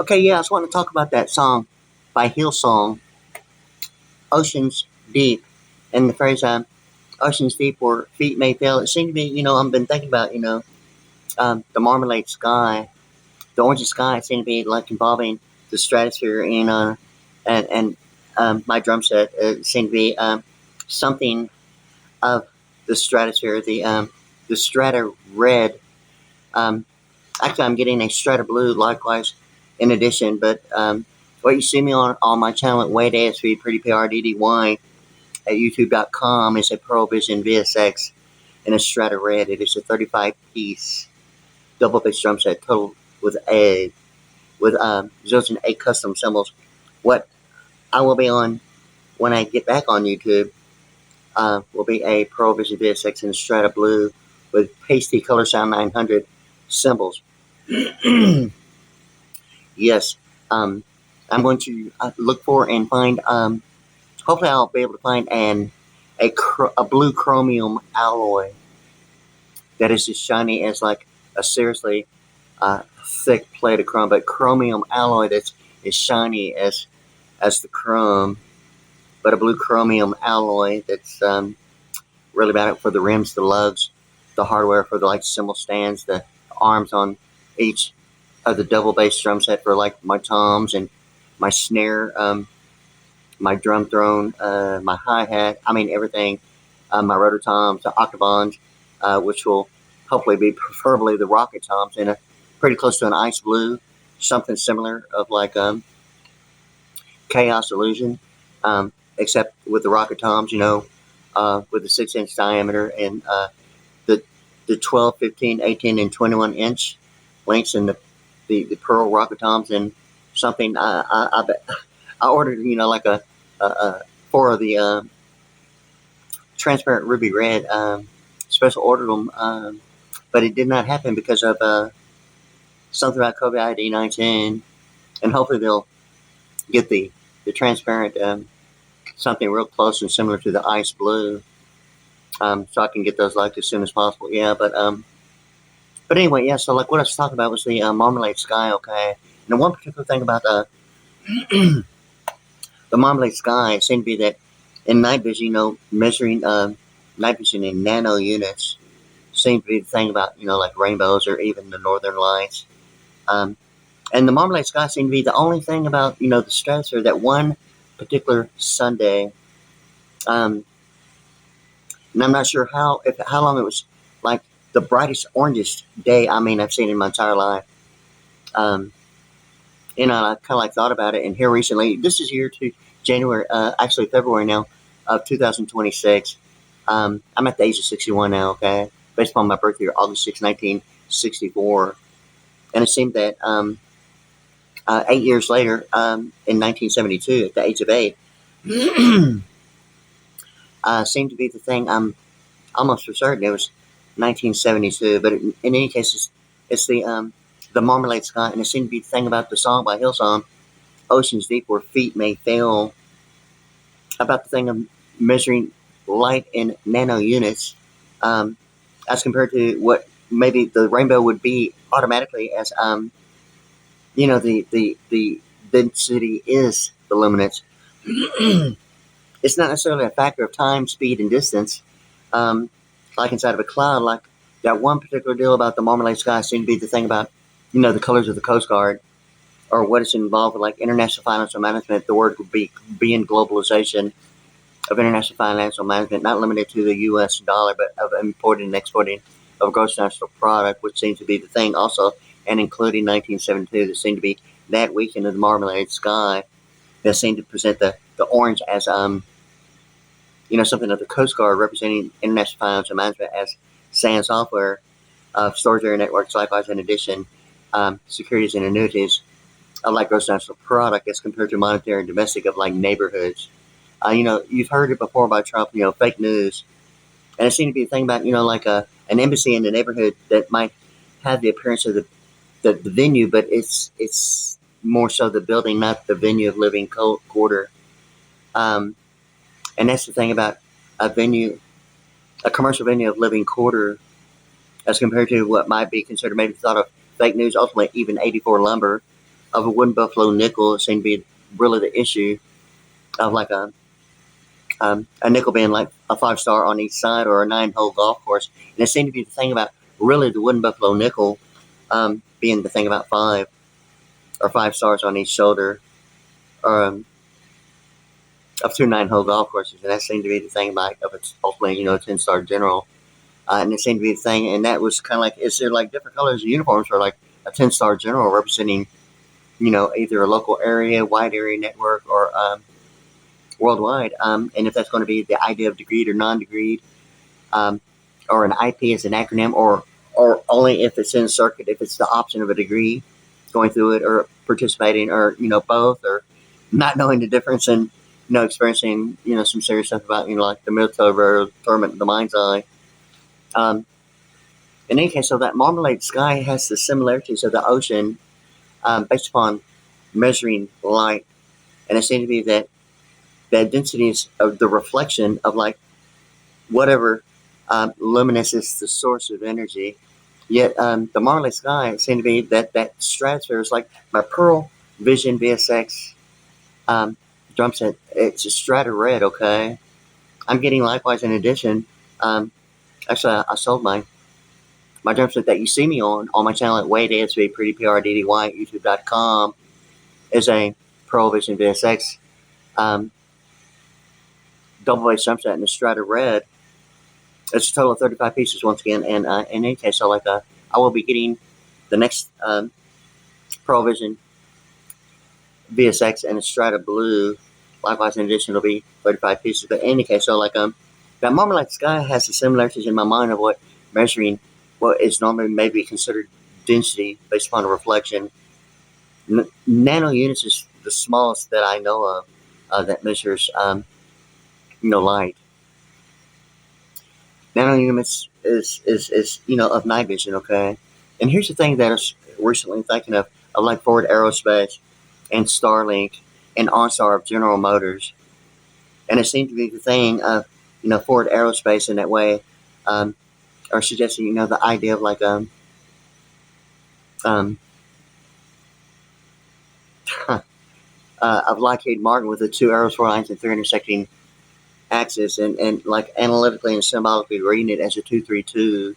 Okay, yeah, I just want to talk about that song by Hillsong, Oceans Deep, and the phrase Oceans Deep where feet may fail. It seemed to be, I've been thinking about, the marmalade sky, the orange sky. It seemed to be like involving the stratosphere and my drum set. It seemed to be something of the stratosphere, the strata red. Um, Actually, I'm getting a strata blue likewise in addition, but what you see me on my channel at Wade ASV, Pretty PRDDY at youtube.com is a Pearl Vision VSX in a strata red. It is a 35 piece double bass drum set total with zeros and 8 custom cymbals. What I will be on when I get back on YouTube will be a Pearl Vision VSX in a strata blue with pasty color sound 900 cymbals. Yes, I'm going to look for and find. Hopefully, I'll be able to find a blue chromium alloy that is as shiny as like a seriously thick plate of chrome, but chromium alloy that's as shiny as the chrome, but a blue chromium alloy that's really bad for the rims, the lugs, the hardware for the like cymbal stands, the arms on each of the double bass drum set for like my toms and my snare, my drum throne, my hi-hat, I mean everything, my rotor toms, the octavons, which will hopefully be preferably the rocket toms in a pretty close to an ice blue, something similar of like Chaos Illusion, except with the rocket toms, with the 6-inch diameter and the 12, 15, 18, and 21 inch lengths and the pearl rocket toms and something I ordered, like a 4 of the transparent ruby red, special ordered them, but it did not happen because of something about COVID-19, and hopefully they'll get the transparent something real close and similar to the ice blue, so I can get those like as soon as possible. Yeah, but anyway, yeah. So like what I was talking about was the marmalade sky. Okay, and one particular thing about the marmalade sky seemed to be that in night vision, measuring night vision in nano units seemed to be the thing about like rainbows or even the northern lights. Um, and the marmalade sky seemed to be the only thing about the stratosphere that one particular Sunday. Um, and I'm not sure how long it was like the brightest, orangest day. I mean, I've seen in my entire life. Um, I kind of like thought about it, and here recently, this is year to January, actually February now of 2026. I'm at the age of 61 now. Okay, based upon my birth year, August 6, 1964, and it seemed that 8 years later, in 1972, at the age of 8, seemed to be the thing. I'm almost for certain it was 1972, but in any case, it's the Marmalade Sky, and it seemed to be the thing about the song by Hillsong, Oceans Deep Where Feet May Fail, about the thing of measuring light in nano units, as compared to what maybe the rainbow would be automatically as, the density is the luminance. It's not necessarily a factor of time, speed, and distance, like inside of a cloud. Like that one particular deal about the Marmalade Sky seemed to be the thing about, the colors of the Coast Guard, or what is involved with like international financial management. The word would be in globalization of international financial management, not limited to the U.S. dollar, but of importing and exporting of gross national product, which seems to be the thing also, and including 1972, that seemed to be that weekend of the Marmalade Sky that seemed to present the orange as something of the Coast Guard representing international financial management as SAN software, storage area networks, likewise in addition, securities and annuities of like gross national product as compared to monetary and domestic of like neighborhoods. You've heard it before by Trump, fake news. And it seemed to be a thing about, like an embassy in the neighborhood that might have the appearance of the venue, but it's more so the building, not the venue of living quarter. And that's the thing about a commercial venue of living quarter, as compared to what might be considered maybe thought of fake news, ultimately even 84 lumber, of a wooden buffalo nickel seemed to be really the issue of like a nickel being like a 5-star on each side or a 9-hole golf course. And it seemed to be the thing about really the wooden buffalo nickel being the thing about 5 stars on each shoulder um, of 2 9-hole golf courses. And that seemed to be the thing about of its ultimately, a 10-star general. And it seemed to be the thing. And that was kind of like, is there like different colors of uniforms for like a 10-star general representing, either a local area, wide area network, or worldwide. And if that's going to be the idea of degreed or non-degreed, um, or an IP as an acronym, or only if it's in circuit, if it's the option of a degree going through it, or participating, or both, or not knowing the difference, and experiencing some serious stuff about like the military tournament, the mind's eye. Um, in any case, so that Marmalade sky has the similarities of the ocean based upon measuring light, and it seems to be that the densities of the reflection of like whatever luminous is the source of energy. Yet the Marley sky seemed to be that stratosphere is like my Pearl Vision VSX drum set. It's a strata red. Okay, I'm getting likewise in addition. Actually, I sold my drum set that you see me on my channel at Wade ASV Pretty PRDDY at YouTube.com is a Pearl Vision VSX double bass drum set in the strata red. It's a total of 35 pieces once again, and in any case, so like I will be getting the next Pearl Vision VSX and a Strata Blue. Likewise, in addition, it'll be 35 pieces. But in any case, so like that Marmalade sky has the similarities in my mind of what measuring what is normally maybe considered density based upon a reflection. Nano units is the smallest that I know of that measures light. Nano units is of night vision. Okay, and here's the thing that I was recently thinking of like Ford Aerospace and Starlink and OnStar of General Motors, and it seemed to be the thing of Ford Aerospace in that way, or suggesting the idea of like um of Lockheed Martin with the two aerospace lines and 3 intersecting axis, and like analytically and symbolically reading it as a 232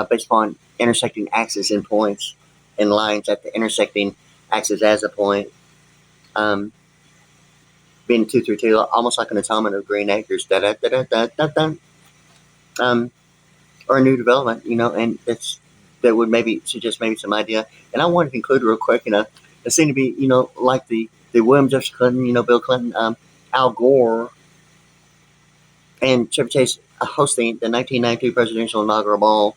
based upon intersecting axis and points and lines at the intersecting axis as a point. Being 232, almost like an atonement of Green Acres, or a new development, and that would maybe suggest maybe some idea. And I want to conclude real quick, it seemed to be, like the William Jefferson Clinton, Bill Clinton, Al Gore, and Chevy Chase hosting the 1992 presidential inaugural ball.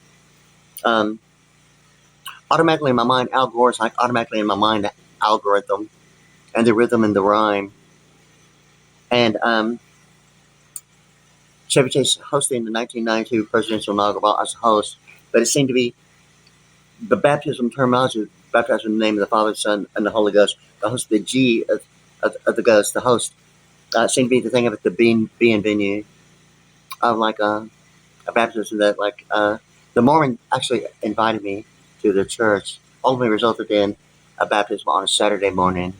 Automatically in my mind, Al Gore is like automatically in my mind the algorithm and the rhythm and the rhyme. And Chevy Chase hosting the 1992 presidential inaugural ball as a host, but it seemed to be the baptism terminology, baptized in the name of the Father, Son, and the Holy Ghost. The host, the G of the Ghost, the host, seemed to be the thing of it, the being venue of like a baptism that like the Mormon actually invited me to the church. Ultimately resulted in a baptism on a Saturday morning,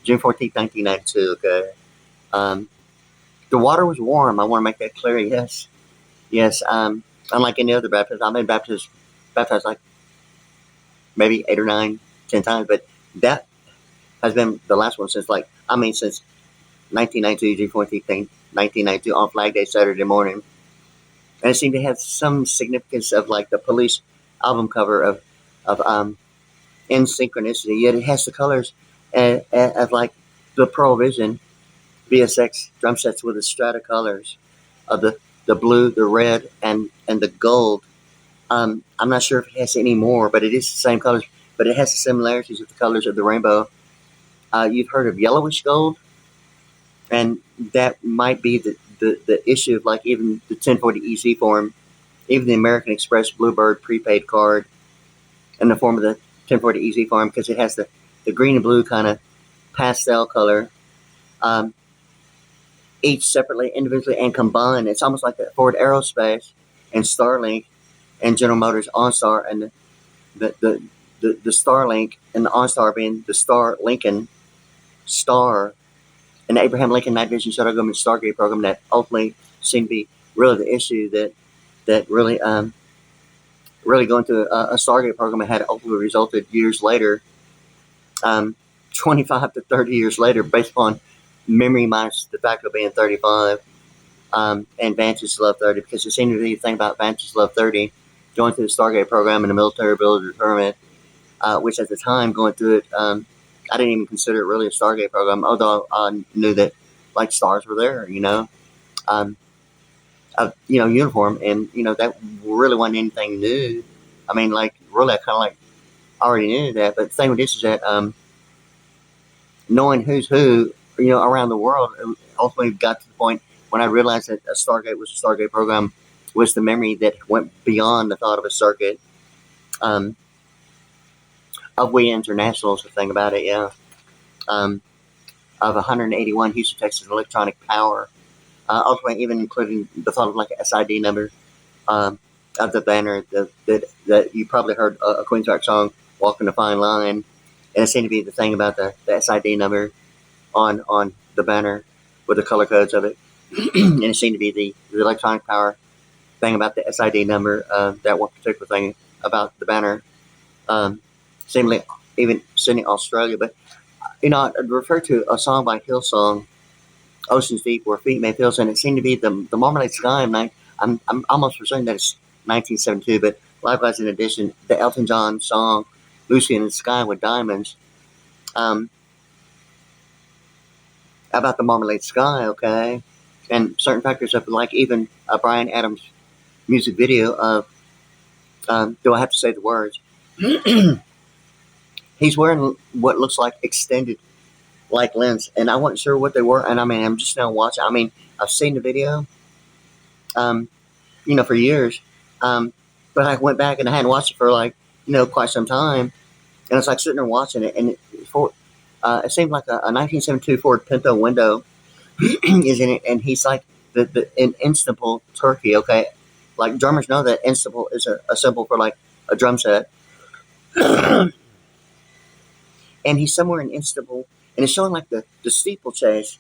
June 14th, 1992. Okay. The water was warm. I want to make that clear. Yes. Yes. Unlike any other baptism, I've been baptized like maybe 8 or 9, 10 times, but that has been the last one since since 1992, June 14th, 1992 on Flag Day, Saturday morning. And it seemed to have some significance of like the Police album cover of In Synchronicity, yet it has the colors of like the Pearl Vision VSX drum sets with the strata colors of the blue, the red, and the gold. I'm not sure if it has any more, but it is the same colors. But it has the similarities with the colors of the rainbow. You've heard of yellowish gold, and that might be the issue of like even the 1040 EZ form, even the American Express Bluebird prepaid card in the form of the 1040 EZ form, because it has the green and blue kind of pastel color, each separately, individually, and combined. It's almost like the Ford Aerospace and Starlink and General Motors OnStar and the Starlink and the OnStar being the Star Lincoln Star and the Abraham Lincoln Night Vision Shuttle Government Stargate program that ultimately seemed to be really the issue that really going to a Stargate program that had ultimately resulted years later, um, 25 to 30 years later, based upon memory minus Defacto being 35, and Vance's Love 30, because it seemed to be the thing about Vance's Love 30, going through the Stargate program and the military ability to determine it, which at the time going through it, I didn't even consider it really a Stargate program, although I knew that like stars were there, um, uniform, and that really wasn't anything new. I mean, like really, I kind of like already knew that, but the thing with this is that knowing who's who, around the world, it ultimately got to the point when I realized that a Stargate was a Stargate program was the memory that went beyond the thought of a circuit. Um, of we internationals, the thing about it, yeah. Um, of 181 Houston, Texas electronic power, ultimately even including the thought of like a SID number, um, of the banner that you probably heard a Queen Track song, "Walking the Fine Line," and it seemed to be the thing about the SID number on the banner with the color codes of it, and it seemed to be the electronic power thing about the SID number, that one particular thing about the banner, seemingly even Sydney, Australia. But I refer to a song by Hillsong, "Oceans Deep, Where Feet May Feel," and it seemed to be the Marmalade Sky. I'm almost presuming that it's 1972, but likewise, in addition, the Elton John song "Lucy in the Sky with Diamonds," um, about the Marmalade Sky, okay, and certain factors of like even Brian Adams' music video of, do I have to say the words? He's wearing what looks like extended like lens, and I wasn't sure what they were. And I mean, I'm just now watching. I mean, I've seen the video, um, for years, um, but I went back and I hadn't watched it for like quite some time, and it's like sitting there watching it, and it seemed like a 1972 Ford Pinto window is in it, and he's like an instable turkey. Okay, like drummers know that instable is a symbol for like a drum set, and he's somewhere in instable, and it's showing like the steeplechase.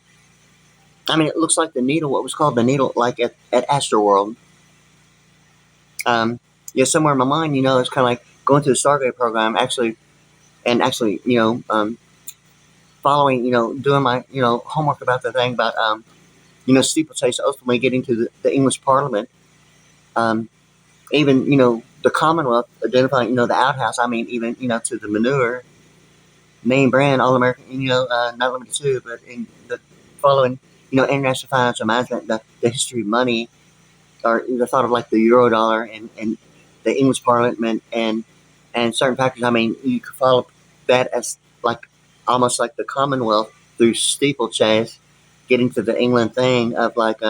I mean, it looks like the needle, what was called the needle, like at Astroworld. Um, somewhere in my mind, it's kind of like going through the Stargate program, actually, following, doing my, homework about the thing about, steeplechase ultimately getting to the English Parliament. Um, even, the Commonwealth identifying, the outhouse. I mean, even, to the manure, name brand, all American, not limited to, but in the following, international financial management, the history of money, or the thought of like the euro dollar and the English Parliament and certain factors. I mean, you could follow that as like almost like the Commonwealth through steeplechase, getting to the England thing of like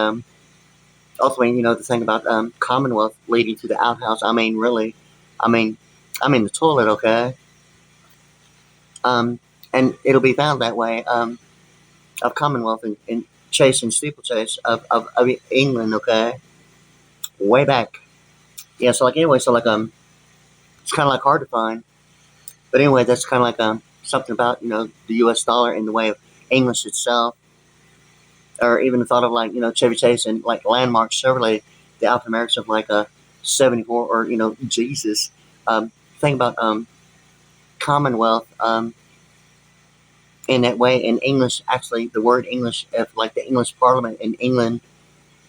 ultimately, the thing about Commonwealth leading to the outhouse. I mean, really, I mean, the toilet, okay. Um, and it'll be found that way, of Commonwealth and chase and steeplechase of England, okay, way back. Yeah, so like anyway, so like it's kind of like hard to find, but anyway, that's kind of like something about the U.S. dollar in the way of English itself, or even the thought of like Chevy Chase and like Landmark Chevrolet, the alphanumerics of like a 74 or Jesus. Thing about Commonwealth, in that way in English, actually the word English, if like the English Parliament in England,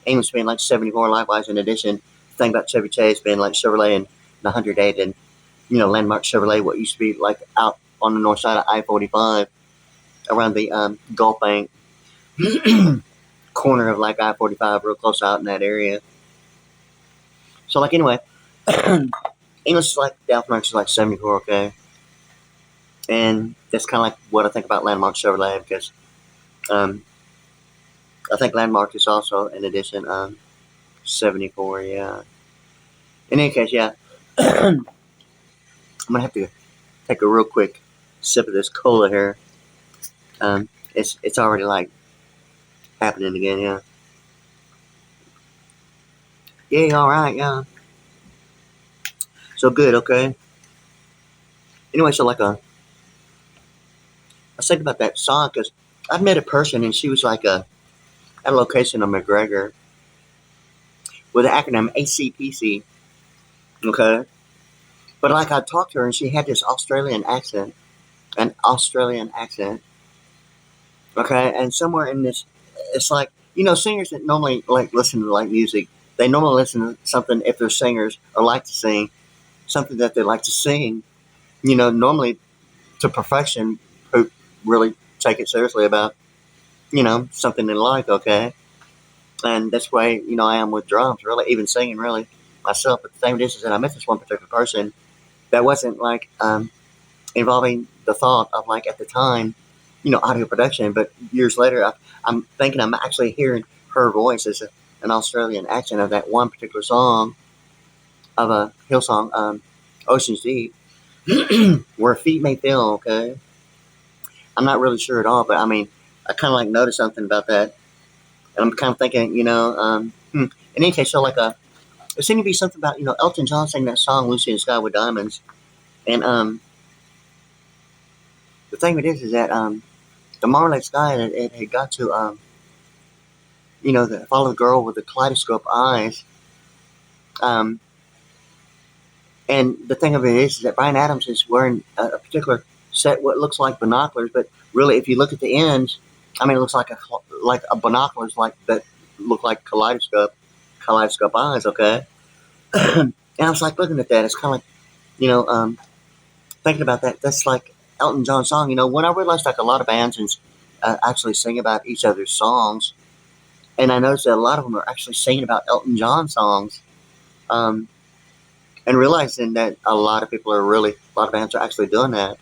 English being like 74, likewise in addition, the thing about Chevy Chase being like Chevrolet and the 108 and Landmark Chevrolet, what used to be like out on the north side of I-45 around the Gulf Bank corner of like I-45, real close out in that area. So like anyway, English is like the alphanumeric is like 74, okay, and that's kind of like what I think about Landmark Chevrolet, because I think Landmark is also in addition 74, yeah. In any case, yeah, I'm gonna have to take a real quick sip of this cola here. It's already like happening again, yeah. Yeah, all right, yeah. So good, okay. Anyway, so like I was thinking about that song because I met a person and she was like at a location of McGregor with the acronym ACPC. Okay, but like I talked to her and she had this Australian accent, an Australian accent. Okay, and somewhere in this, it's like singers that normally like listen to like music. They normally listen to something if they're singers or like to sing something that they like to sing. Normally to perfection, who really take it seriously about something they like. Okay, and that's why I am with drums, really, even singing, really myself. But the thing is that I met this one particular person that wasn't like involving the thought of like at the time, audio production. But years later, I'm thinking I'm actually hearing her voice as an Australian accent of that one particular song of a hill song, Ocean's Deep, where feet may fail. Okay, I'm not really sure at all, but I mean, I kind of like noticed something about that, and I'm kind of thinking, in any case, so like there seemed to be something about Elton John singing that song "Lucy in the Sky with Diamonds," and the thing of it is that the Marmalade Sky, it had got to follow the girl with the kaleidoscope eyes. Um, and the thing of it is that Brian Adams is wearing a particular set, what looks like binoculars, but really, if you look at the ends, I mean, it looks like a binoculars like that look like kaleidoscope eyes. Okay, and I was like looking at that. It's kind of like thinking about that. That's like Elton John's song. When I realized like a lot of bands and actually sing about each other's songs, and I noticed that a lot of them are actually singing about Elton John songs. Um, and realizing that a lot of people are really, a lot of bands are actually doing that.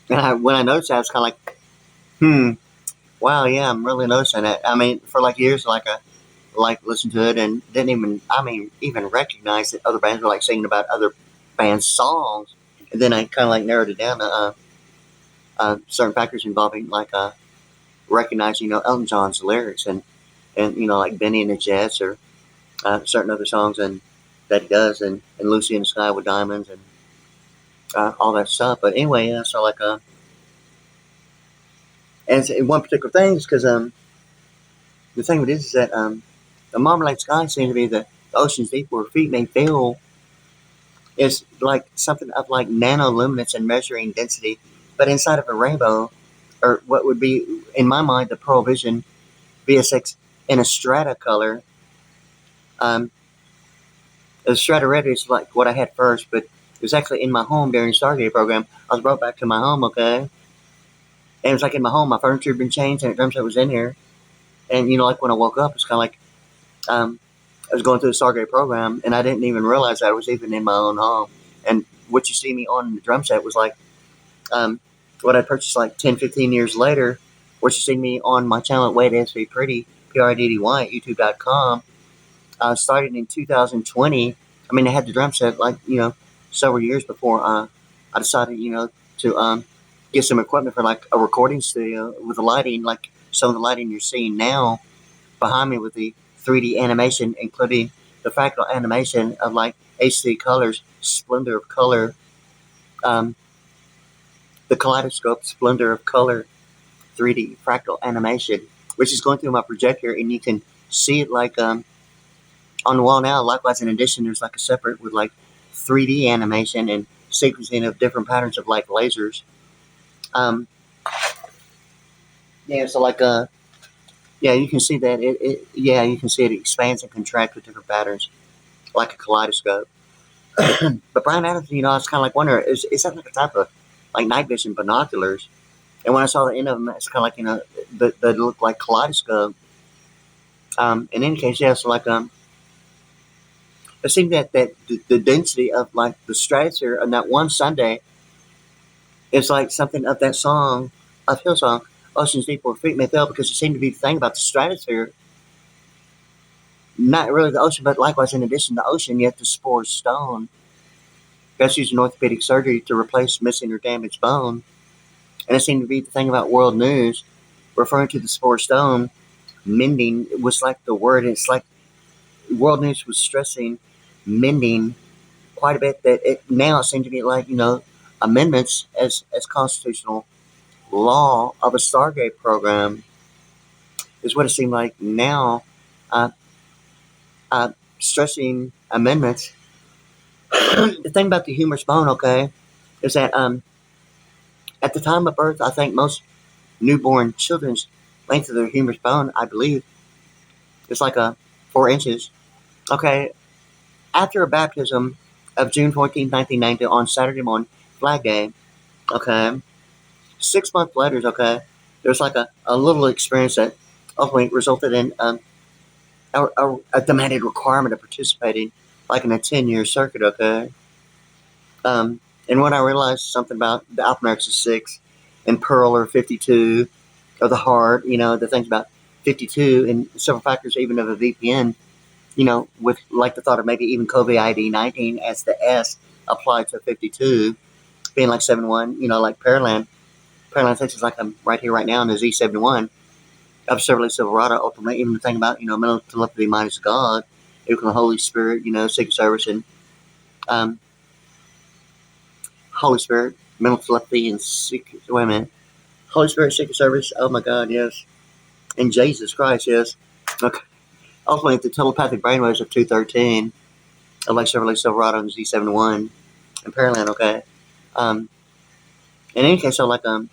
When I noticed that, it's kind of like, wow, yeah, I'm really noticing that. I mean, for like years, like I like listened to it and didn't even, I mean, even recognize that other bands were like singing about other bands' songs. And then I kind of like narrowed it down to certain factors involving like recognizing, Elton John's lyrics and like Benny and the Jets or certain other songs and that he does and Lucy in the Sky with Diamonds and all that stuff. But anyway, so like and one particular thing is because the thing with this is that the Marmalade Sky seems to be the ocean's deep where feet may fail is like something of like nanoluminance and measuring density, but inside of a rainbow, or what would be in my mind the Pearl Vision VSX in a strata color. Um, the strata red is like what I had first, but it was actually in my home during the Stargate program. I was brought back to my home, okay, and it was like in my home, my furniture had been changed and the drum set was in here, and like when I woke up, it's kind of like I was going through the Stargate program, and I didn't even realize that I was even in my own home. And what you see me on the drum set was like um, what I purchased like 10, 15 years later. What you see me on my channel at Wade S. Pretty, PRDDY at YouTube.com. Started in 2020. I mean, I had the drum set like, several years before I decided, to get some equipment for like a recording studio with the lighting, like some of the lighting you're seeing now behind me with the 3D animation, including the fractal animation of like HD colors, splendor of color, um, the kaleidoscope splendor of color, 3D fractal animation, which is going through my projector, and you can see it like on the wall now. Likewise, in addition, there's like a separate with like 3D animation and sequencing of different patterns of like lasers. Um, yeah, so like yeah, you can see that yeah, you can see it expands and contracts with different patterns, like a kaleidoscope. But Brian Adams, I was kind of like wondering, is that like a type of like night vision binoculars? And when I saw the end of them, it's kind of like they look like kaleidoscope. In any case, yeah, so like it seemed that the density of like the stratosphere on that one Sunday is like something of that song of Hillsong, Ocean's Deep Where Feet May Fail, because it seemed to be the thing about the stratosphere, not really the ocean, but likewise in addition to the ocean, yet the spore stone. That's using orthopedic surgery to replace missing or damaged bone. And it seemed to be the thing about world news, referring to the spore stone, mending was like the word. It's like world news was stressing mending quite a bit. That it now seemed to be like amendments as constitutional law of a Stargate program is what it seemed like now. Uh, Stressing amendments. The thing about the humerus bone, okay, is that at the time of birth, I think most newborn children's length of their humerus bone, I believe, is like 4 inches. Okay, after a baptism of June 14th, 1990, on Saturday morning, Flag Day, okay, 6 months later, okay, there's like a little experience that ultimately resulted in a demanded requirement of participating, like in a 10-year circuit, okay. And when I realized something about the alphanumerics of 6 and Pearl or 52 or the heart, the things about 52 and several factors even of a VPN, with like the thought of maybe even COVID-19 as the S applied to 52, being like 71, like Pearland. Pearland, Texas, like I'm right here right now in the Z71 of Chevrolet Silverado. Ultimately, even the thing about, mental telepathy minus God, equal the Holy Spirit, Secret Service, and um, Holy Spirit, mental telepathy, and secret. Wait a minute. Holy Spirit, Secret Service. Oh my God, yes. And Jesus Christ, yes. Okay. Ultimately, the telepathic brainwaves of 213, of like Chevrolet Silverado and Z71 and Pearland. Okay. In any case, so like I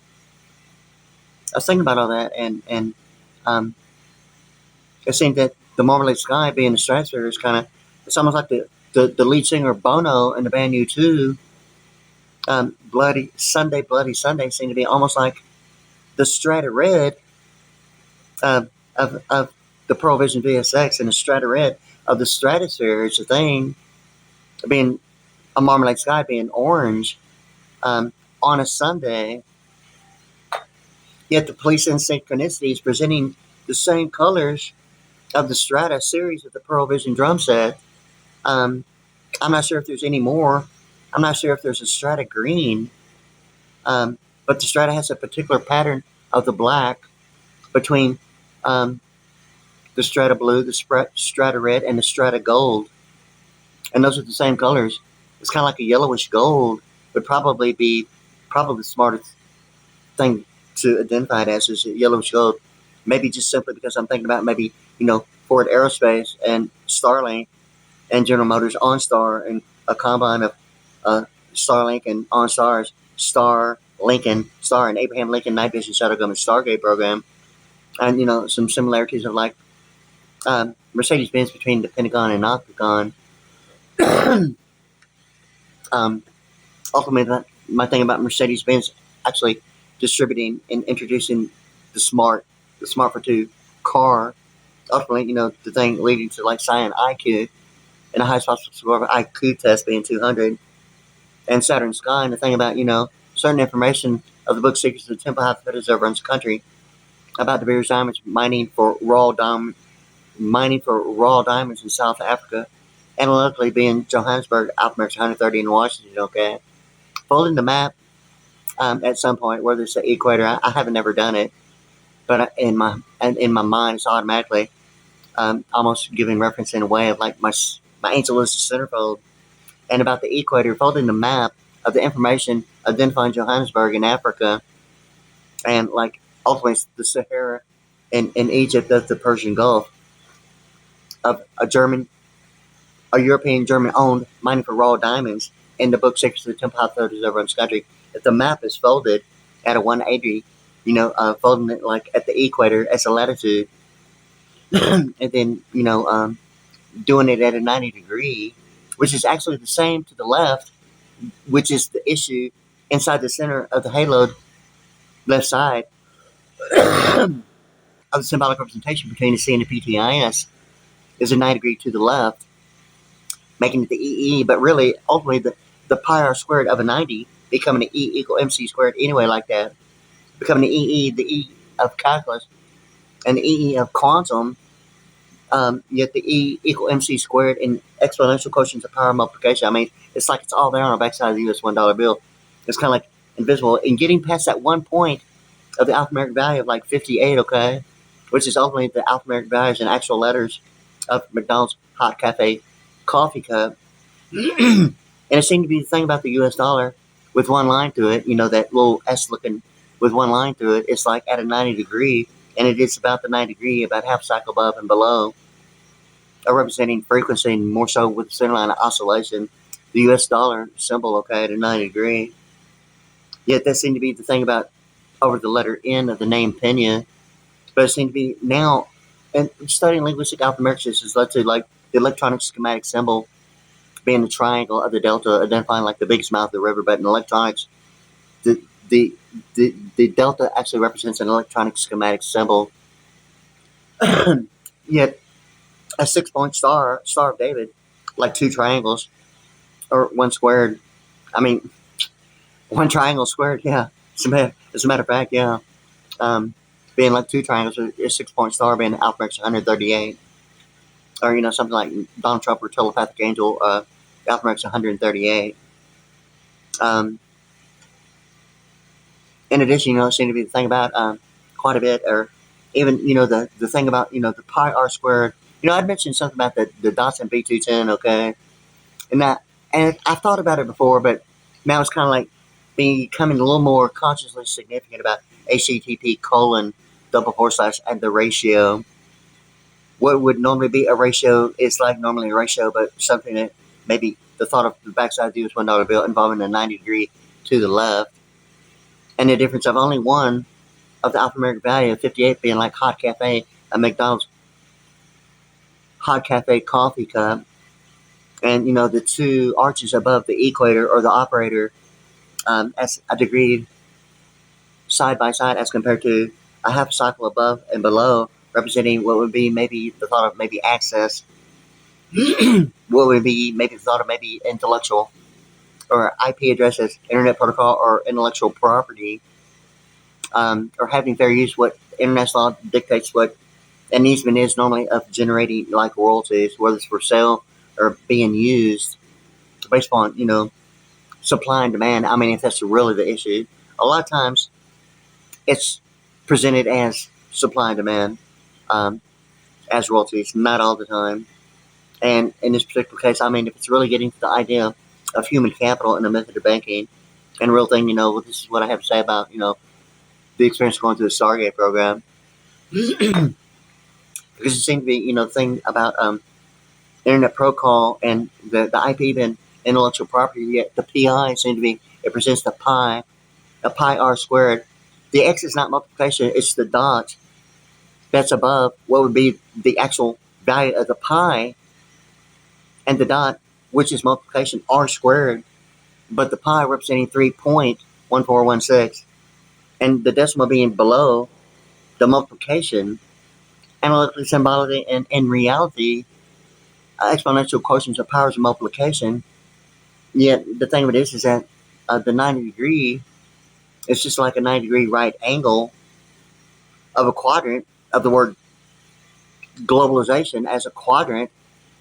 was thinking about all that, and it seemed that the Marmalade Sky being the stratosphere is kind of, it's almost like the lead singer Bono in the band U2. Bloody Sunday seemed to be almost like the strata red of the Pearl Vision VSX and the strata red of the stratosphere is a thing, being a Marmalade Sky being orange on a Sunday, yet the police in synchronicity is presenting the same colors of the strata series of the Pearl Vision drum set. I'm not sure if there's any more. I'm not sure if there's a strata green, but the strata has a particular pattern of the black between the strata blue, the strata red, and the strata gold. And those are the same colors. It's kind of like a yellowish gold. Would probably be the smartest thing to identify it as is yellowish gold. Maybe just simply because I'm thinking about maybe Ford Aerospace and Starlink and General Motors OnStar and a combine of Starlink and OnStar's Star Lincoln, Star and Abraham Lincoln Night Vision Shadow Gun and Stargate program, and some similarities of like Mercedes Benz between the Pentagon and Octagon. Ultimately, my thing about Mercedes Benz actually distributing and introducing the Smart for Two car. Ultimately, the thing leading to like Cyan IQ and the highest possible score of IQ test being 200, and Saturn Sky, and the thing about certain information of the book Secrets of the Temple Half Footage over runs the country about the various diamonds mining for raw diamonds in South Africa, analytically being Johannesburg, Alphamerics 130 in Washington. Okay, folding the map at some point where there's the equator. I haven't never done it, but in my mind, it's automatically almost giving reference in a way of like my angel is the centerfold, and about the equator, folding the map of the information identifying Johannesburg in Africa, and like ultimately the Sahara in Egypt, of the Persian Gulf, of a European German owned mining for raw diamonds in the book Secrets of the Temple House Photos over in this country. If the map is folded at a 180, folding it like at the equator as a latitude, and then doing it at a 90-degree, which is actually the same to the left, which is the issue inside the center of the halo, left side of the symbolic representation between the C and the PTIS is a 90-degree to the left, making it the EE, but really, ultimately, the pi r squared of a 90 becoming an E equal MC squared anyway, like that, becoming the E of calculus, and the EE of quantum, yet the E equal MC squared in exponential quotients of power multiplication. I mean, it's like it's all there on the backside of the US $1 bill. It's kind of like invisible. And getting past that one point of the alphanumeric value of like 58, okay, which is ultimately the alphanumeric values in actual letters of McDonald's hot cafe coffee cup. And it seemed to be the thing about the US dollar with one line through it, that little S looking with one line through it, it's like at a 90 degree, and it is about the 90 degree, about half cycle above and below, representing frequency and more so with the center line of oscillation. The US dollar symbol, okay, at a 90 degree. Yet that seemed to be the thing about over the letter N of the name Pena, but it seemed to be now, and studying linguistic alphanumerics has led to like the electronic schematic symbol being the triangle of the delta, identifying like the biggest mouth of the river. But in electronics, the the the delta actually represents an electronic schematic symbol. Yet a 6 point star, Star of David, like two triangles or one squared. I mean, one triangle squared. Yeah, as a matter of fact, yeah. Being like two triangles, a 6 point star being alphanumeric 138, or something like Donald Trump or telepathic angel, alphanumeric 138. Um, in addition, it seemed to be the thing about quite a bit, or even the thing about the pi r squared. I'd mentioned something about the dots in B210, okay, and I've thought about it before, but now it's kind of like becoming a little more consciously significant about HTTP colon double forward slash and the ratio. What would normally be a ratio is like normally a ratio, but something that maybe the thought of the backside of the US $1 bill involving a 90 degree to the left, and the difference of only one of the alphanumeric value of 58 being like hot cafe, a McDonald's hot cafe coffee cup, and the two arches above the equator or the operator as a degree side by side as compared to a half cycle above and below, representing what would be maybe the thought of maybe access, what would be maybe the thought of maybe intellectual or IP addresses, internet protocol, or intellectual property, or having fair use. What international law dictates what an easement is normally of generating like royalties, whether it's for sale or being used, based upon supply and demand. I mean, if that's really the issue, a lot of times it's presented as supply and demand, as royalties, not all the time. And in this particular case, I mean, if it's really getting to the idea of human capital and the method of banking, and real thing, this is what I have to say about, the experience going through the Stargate program. Because it seemed to be, the thing about internet protocol and the IP being intellectual property, yet the PI seemed to be, it presents the pi r squared. The x is not multiplication, it's the dot that's above what would be the actual value of the pi, and the dot, which is multiplication, r squared, but the pi representing 3.1416, and the decimal being below the multiplication, analytically, symbolically, and in reality, exponential quotients of powers of multiplication. Yet the thing of it is that the 90 degree is just like a 90 degree right angle of a quadrant of the word globalization as a quadrant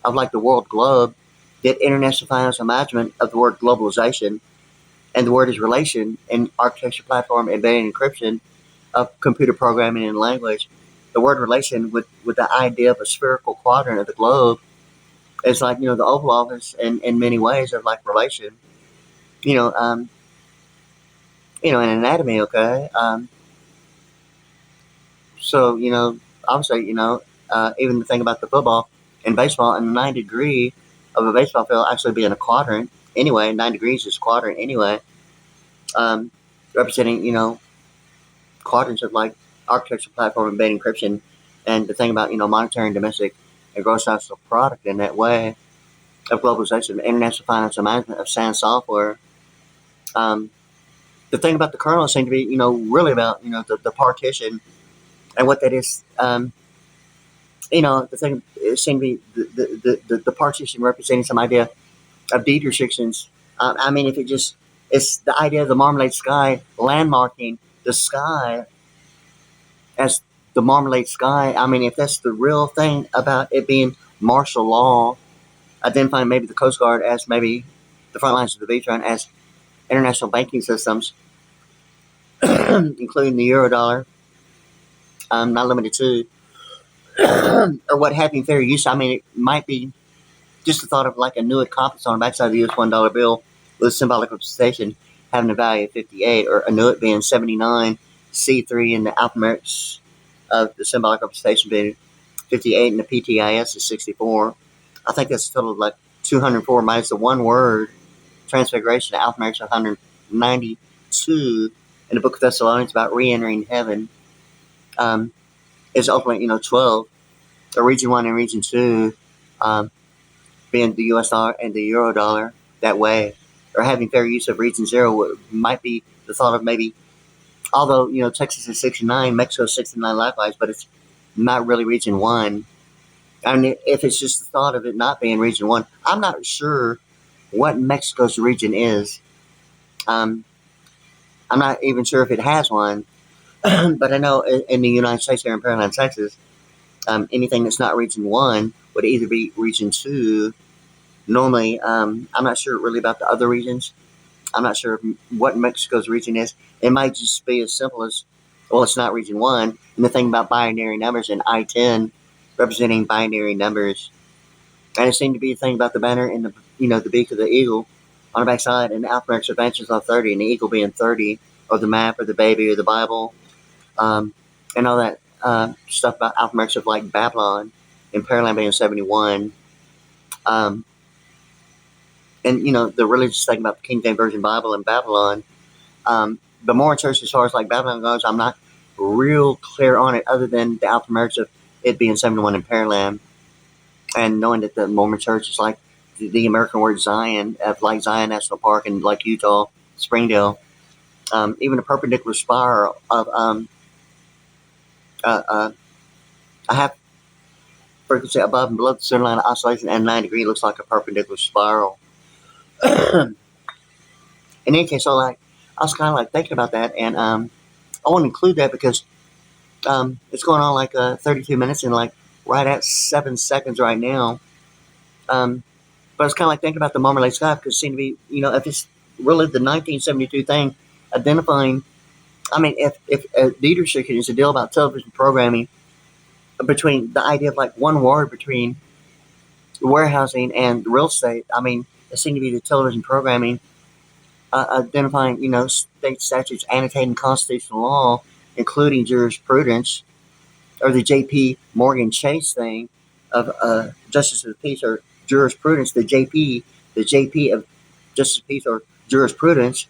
of like the world globe, that international financial management of the word globalization, and the word is relation in architecture, platform, embedded encryption of computer programming and language. The word relation with the idea of a spherical quadrant of the globe is like, the Oval Office in many ways of like relation, you know, um, in anatomy, okay? So, obviously, even the thing about the football and baseball, and the 90 degree of a baseball field actually being a quadrant anyway, 9 degrees is a quadrant anyway, representing, quadrants of like architecture, platform, embedded encryption, and the thing about, monetary and domestic and gross national product in that way of globalization, international financial management of SAN software. Um, the thing about the kernel seemed to be, really about, the partition and what that is. The thing it seemed to be the partition representing some idea of deed restrictions. I mean, if it's the idea of the Marmalade sky landmarking the sky as the Marmalade sky. I mean, if that's the real thing about it being martial law, identifying maybe the Coast Guard as maybe the front lines of the beach run as international banking systems, including the Eurodollar, not limited to, or what having fair use. I mean, it might be just the thought of like a new compass on the backside of the US $1 bill with a symbolic representation. having a value of 58, or Inuit being 79, C3 in the alphanumerics of the symbolic representation being 58, and the PTIS is 64. I think that's a total of like 204 minus the one word transfiguration. The alphanumerics 192 in the book of Thessalonians about re-entering heaven. Is ultimately 12. The region 1 and region 2 being the US dollar and the euro dollar that way, or having fair use of region 0 might be the thought of maybe, although Texas is 69, Mexico is 69 likewise, but it's not really region 1. I mean, if it's just the thought of it not being region 1, I'm not sure what Mexico's region is. I'm not even sure if it has one, but I know in the United States here in Pearland, Texas, anything that's not region 1 would either be region 2. Normally, I'm not sure really about the other regions. I'm not sure what Mexico's region is. It might just be as simple as, well, it's not region 1. And the thing about binary numbers and I-10 representing binary numbers. And it seemed to be a thing about the banner and the beak of the eagle on the backside, and the alphanumerics advances on 30, and the eagle being 30, or the map, or the baby, or the Bible, and all that stuff about alphanumerics of like Babylon, and Pearland being 71. And the religious thing about the King James Version Bible and Babylon. The Mormon Church, as far as like Babylon goes, I'm not real clear on it, other than the alphanumerics of it being 71 in Pearland, and knowing that the Mormon Church is like the American word Zion, of like Zion National Park and like Utah, Springdale. Even a perpendicular spiral of a half frequency above and below the center line of oscillation and 9 degree looks like a perpendicular spiral. In any case, so like I was kind of like thinking about that, and I want to include that because it's going on like 32 minutes and like right at 7 seconds right now. But it's kind of like thinking about the Marmalade sky, because it seemed to be, if it's really the 1972 thing, identifying, I mean, if leadership is a deal about television programming, between the idea of like one word between warehousing and real estate, I mean, it seemed to be the television programming identifying, state statutes, annotating constitutional law, including jurisprudence, or the J.P. Morgan Chase thing of justice of the peace, or jurisprudence, the J.P. of justice of the peace, or jurisprudence,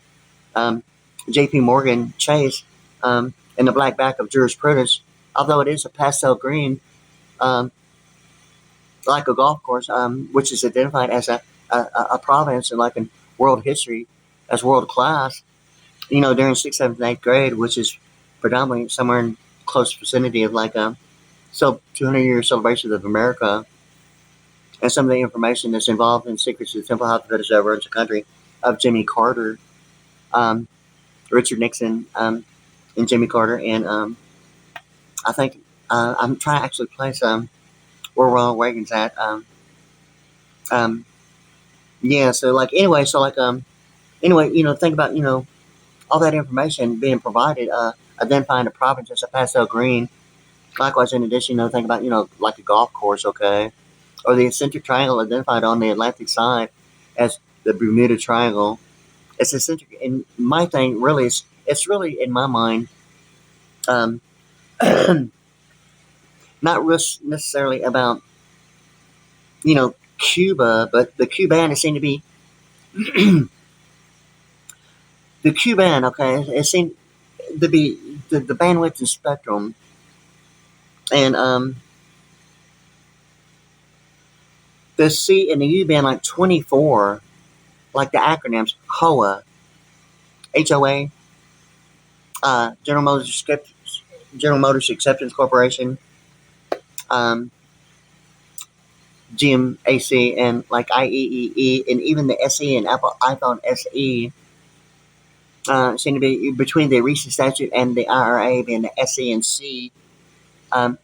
J.P. Morgan Chase, in the black back of jurisprudence, although it is a pastel green, like a golf course, which is identified as a province and like in world history as world class, during 6th, 7th, and 8th grade, which is predominantly somewhere in close vicinity of like 200-year celebration of America, and some of the information that's involved in Secrets of the Temple, how the British overruns the country, of Jimmy Carter, Richard Nixon, and Jimmy Carter, and I think I'm trying to actually place where Ronald Reagan's at. Yeah, so like anyway, think about all that information being provided, identifying the province as a pastel green. Likewise, in addition, think about like a golf course, okay, or the eccentric triangle identified on the Atlantic side as the Bermuda Triangle. It's eccentric, and my thing really is, it's really in my mind, not necessarily about Cuba, but the Cuban seemed to be the Cuban. Okay, it seemed to be the bandwidth and spectrum, and the C and the U being like 24, like the acronyms HOA, HOA, General Motors Acceptance Corporation, GMAC, and like IEEE, and even the SE and Apple iPhone SE seem to be between the recent statute and the IRA, being the SE and C,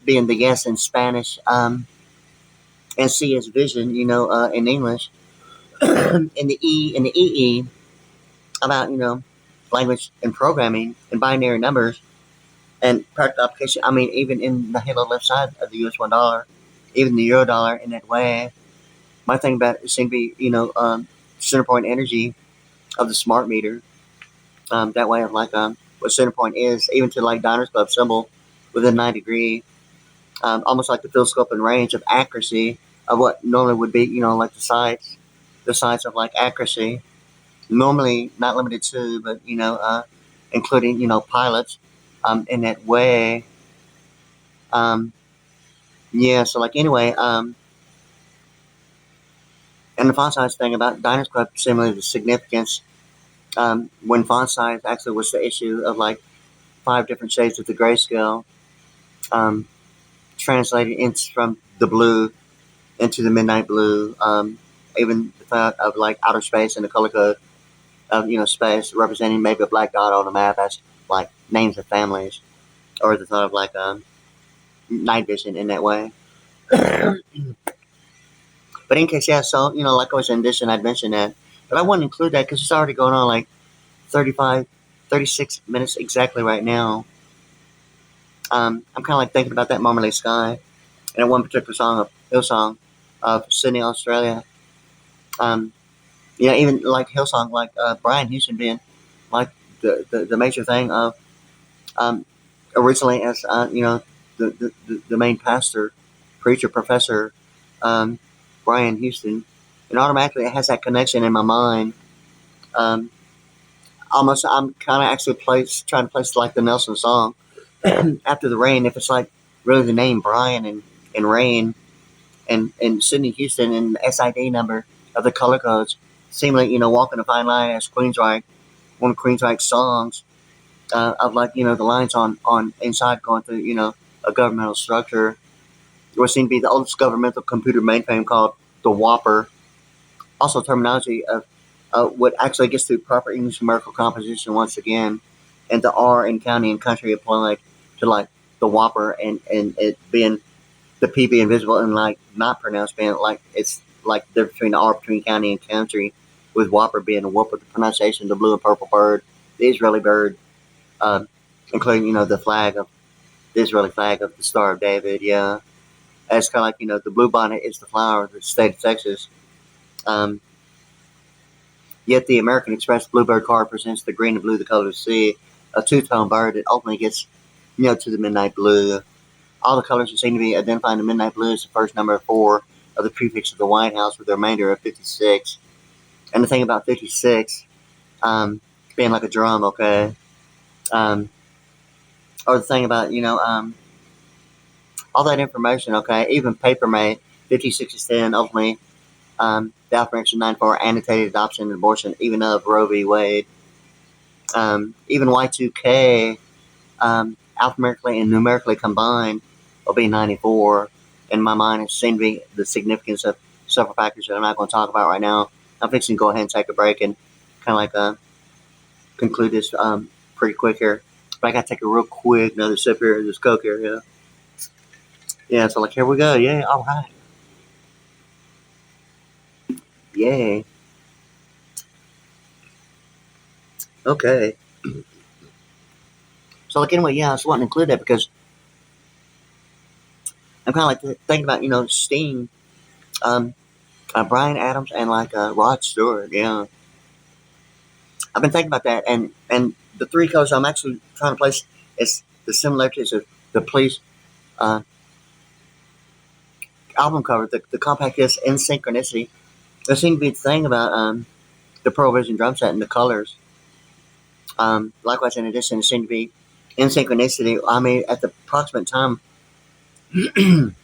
being the yes in Spanish, and C as vision, in English, and the E and the EE about, language and programming and binary numbers and practical application. I mean, even in the halo left side of the US $1, even the euro dollar in that way. My thing about it seems to be, center point energy of the smart meter. that way of like what center point is, even to like Diners Club symbol within 9 degree, almost like the field scope and range of accuracy of what normally would be, like the sides of like accuracy, normally not limited to, but including pilots, in that way. Um, yeah, so like anyway, and the font size thing about Diners Club, similarly the significance, when font size actually was the issue of like 5 different shades of the grayscale, um, translated from the blue into the midnight blue. Even the thought of like outer space and the color code of space representing maybe a black dot on the map as like names of families, or the thought of like night vision in that way. But in case, yeah, so like I was in addition, I'd mentioned that, but I wouldn't include that because it's already going on like 35, 36 minutes exactly right now. I'm kind of like thinking about that Marmalade Sky and one particular song of Hillsong of Sydney, Australia. Um, even like Hillsong, like Brian Houston being like the major thing of um, originally as the main pastor, preacher, professor, um, Brian Houston, and automatically it has that connection in my mind. Um, Almost, I'm kind of actually trying to place like the Nelson song after the rain. If it's like really the name Brian and rain and Sydney Houston and the SID number of the color codes, seemingly walking a fine line as Queensryche, one of Queensryche's songs of like the lines on inside going through a governmental structure. What seemed to be the oldest governmental computer mainframe called the Whopper. Also, terminology of what actually gets to proper English numerical composition once again, and the R in county and country applied to like the Whopper and it being the P being visible and like not pronounced being like it's like the difference between the R between county and country, with Whopper being a whoop with the pronunciation, the blue and purple bird, the Israeli bird, um, including the flag of the Israeli flag of the Star of David. Yeah, it's kind of like the blue bonnet is the flower of the state of Texas. Um, Yet the American Express Bluebird card presents the green and blue, the color of the sea, a two-tone bird that ultimately gets to the midnight blue. All the colors are seen to be identifying the midnight blue as the first number of 4 of the prefix of the White House, with the remainder of 56. And the thing about 56 being like a drum, okay, um, or the thing about all that information, okay, even papermate 56 is 10, ultimately the affirmation 94 annotated adoption and abortion, even of Roe v. Wade. Even Y2K, alphabetically and numerically combined, will be 94. In my mind, it seems to be the significance of several factors that I'm not going to talk about right now. I'm fixing to go ahead and take a break and kind of like conclude this pretty quick here. But I got to take a real quick another sip here of this Coke here. Yeah. Yeah, so like here we go. Yeah, all right. Yay. Okay. So like anyway, yeah, I just want to include that because I'm kind of like thinking about Sting, um, Brian Adams, and like Rod Stewart. Yeah, I've been thinking about that, and the three colors I'm actually trying to place is the similarities of the Police uh, album cover, the compact disc in synchronicity. There seemed to be a thing about the Pearl Vision drum set and the colors. Likewise, in addition, it seemed to be in synchronicity. I mean, at the approximate time, in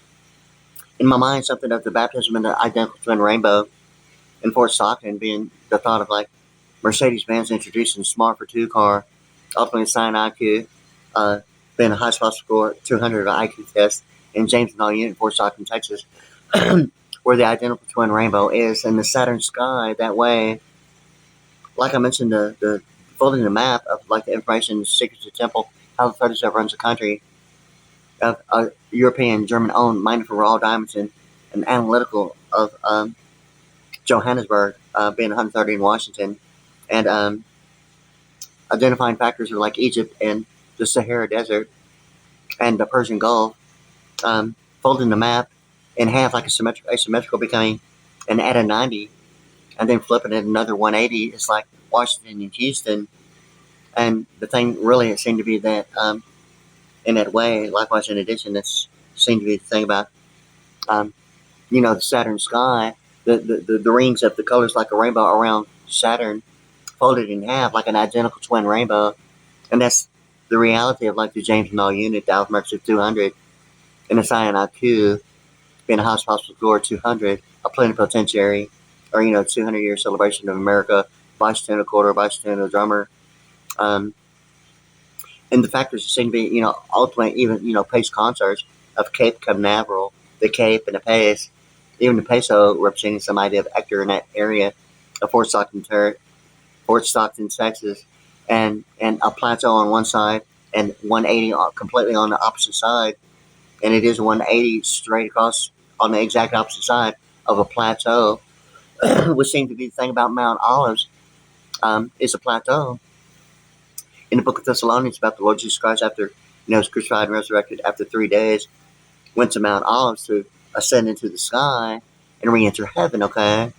my mind, something of the baptism in the identical twin rainbow in Fort Stockton being the thought of like Mercedes-Benz introducing Smart for 2 car, ultimately assigned IQ, being a high spot score 200 of the IQ test in James and All Unit, Fort Stockton, Texas, where the identical twin rainbow is, and the Saturn sky that way. Like I mentioned, the folding the map of like the information, secrets of temple, how the 37 runs the country, of European, German owned mining for raw diamonds, and analytical of Johannesburg being 130 in Washington, and identifying factors of like Egypt and the Sahara Desert and the Persian Gulf, folding the map in half like asymmetrical, becoming an at a 90, and then flipping it another 180. It's like Washington and Houston, And the thing really it seemed to be that in that way, likewise in addition, that's seemed to be the thing about um, the Saturn sky, the rings of the colors like a rainbow around Saturn, folded in half like an identical twin rainbow, and that's the reality of like the James Null unit, the Alpha Mercury 200, and the Cyanide Q being a house possible score 200, a plenipotentiary, or 200-year celebration of America, bicentennial quarter, bicentennial drummer, um, and the factors seem to be ultimately even pace concerts of Cape Canaveral, the Cape and the Pace, even the peso representing some idea of Hector in that area of Fort Stockton, Texas, and a plateau on one side and 180 completely on the opposite side, and it is 180 straight across on the exact opposite side of a plateau, which seems to be the thing about Mount Olives. Is a plateau. In the book of Thessalonians about the Lord Jesus Christ after was crucified and resurrected after 3 days, went to Mount Olives to ascend into the sky and re-enter heaven. Okay,